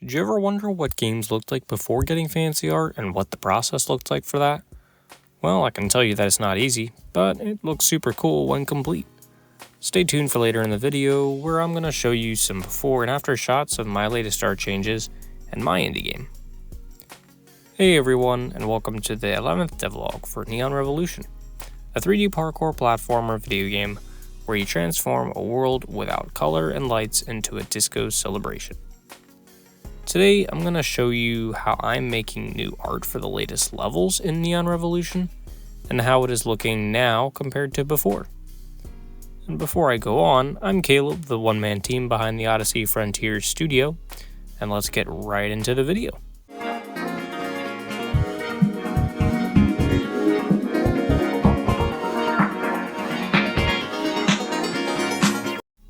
Did you ever wonder what games looked like before getting fancy art and what the process looked like for that? Well, I can tell you that it's not easy, but it looks super cool when complete. Stay tuned for later in the video where I'm going to show you some before and after shots of my latest art changes and my indie game. Hey everyone, and welcome to the 11th devlog for Neon Revolution, a 3D parkour platformer video game where you transform a world without color and lights into a disco celebration. Today, I'm going to show you how I'm making new art for the latest levels in Neon Revolution, and how it is looking now compared to before. And before I go on, I'm Caleb, the one-man team behind the Odyssey Frontiers studio, and let's get right into the video.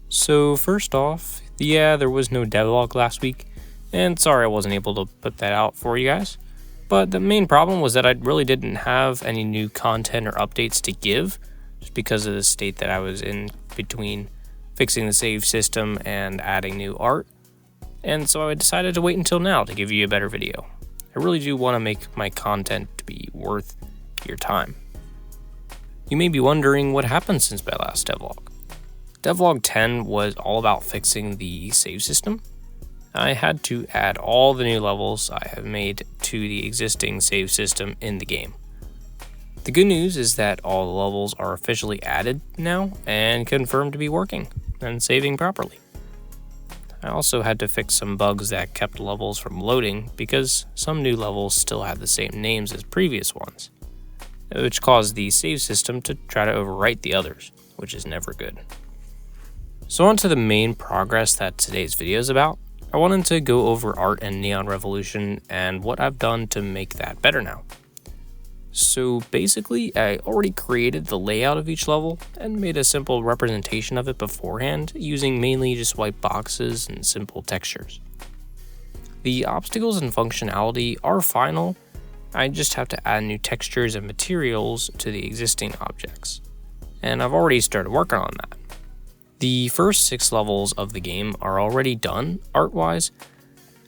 So first off, there was no devlog last week. And sorry I wasn't able to put that out for you guys. But the main problem was that I really didn't have any new content or updates to give, just because of the state that I was in between fixing the save system and adding new art. And so I decided to wait until now to give you a better video. I really do want to make my content to be worth your time. You may be wondering what happened since my last devlog. Devlog 10 was all about fixing the save system. I had to add all the new levels I have made to the existing save system in the game. The good news is that all the levels are officially added now and confirmed to be working and saving properly. I also had to fix some bugs that kept levels from loading because some new levels still had the same names as previous ones, which caused the save system to try to overwrite the others, which is never good. So on to the main progress that today's video is about. I wanted to go over art in Neon Revolution and what I've done to make that better now. So basically, I already created the layout of each level and made a simple representation of it beforehand using mainly just white boxes and simple textures. The obstacles and functionality are final. I just have to add new textures and materials to the existing objects. And I've already started working on that. The first 6 levels of the game are already done, art-wise,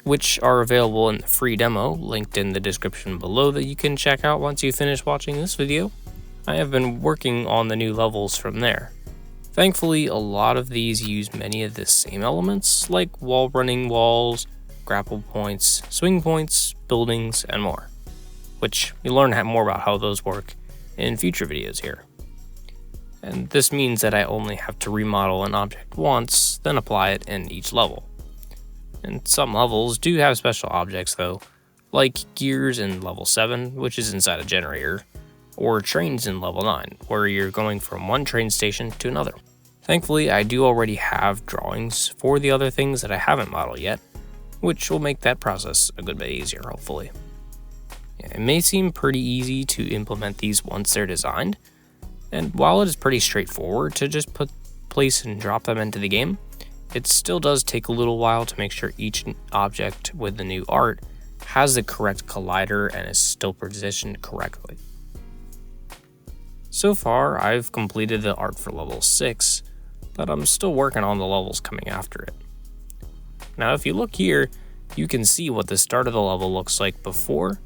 which are available in the free demo, linked in the description below that you can check out once you finish watching this video. I have been working on the new levels from there. Thankfully, a lot of these use many of the same elements, like wall running walls, grapple points, swing points, buildings, and more, which you'll learn more about how those work in future videos here. And this means that I only have to remodel an object once, then apply it in each level. And some levels do have special objects though, like gears in level 7, which is inside a generator, or trains in level 9, where you're going from one train station to another. Thankfully, I do already have drawings for the other things that I haven't modeled yet, which will make that process a good bit easier, hopefully. It may seem pretty easy to implement these once they're designed, and while it is pretty straightforward to just place and drop them into the game, it still does take a little while to make sure each object with the new art has the correct collider and is still positioned correctly. So far, I've completed the art for level 6, but I'm still working on the levels coming after it. Now, if you look here, you can see what the start of the level looks like before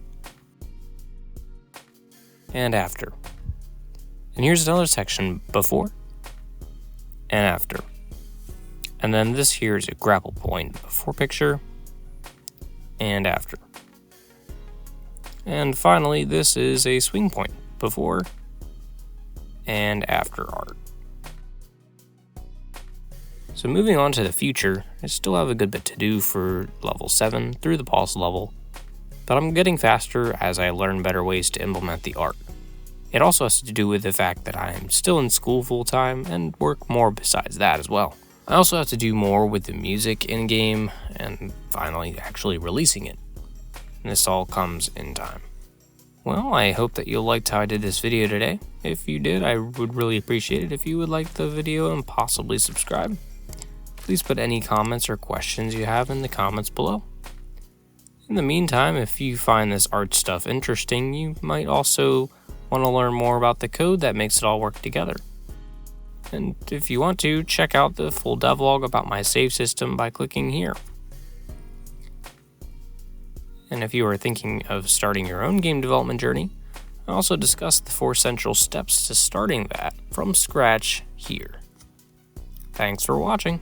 and after. And here's another section before and after. And then this here is a grapple point before picture and after. And finally, this is a swing point before and after art. So moving on to the future, I still have a good bit to do for level 7 through the pulse level, but I'm getting faster as I learn better ways to implement the art. It also has to do with the fact that I am still in school full-time and work more besides that as well. I also have to do more with the music in-game and finally actually releasing it. And this all comes in time. Well, I hope that you'll like how I did this video today. If you did, I would really appreciate it if you would like the video and possibly subscribe. Please put any comments or questions you have in the comments below. In the meantime, if you find this art stuff interesting, you might also want to learn more about the code that makes it all work together. And if you want to, check out the full devlog about my save system by clicking here. and if you are thinking of starting your own game development journey, I also discuss the 4 essential steps to starting that from scratch here. Thanks for watching.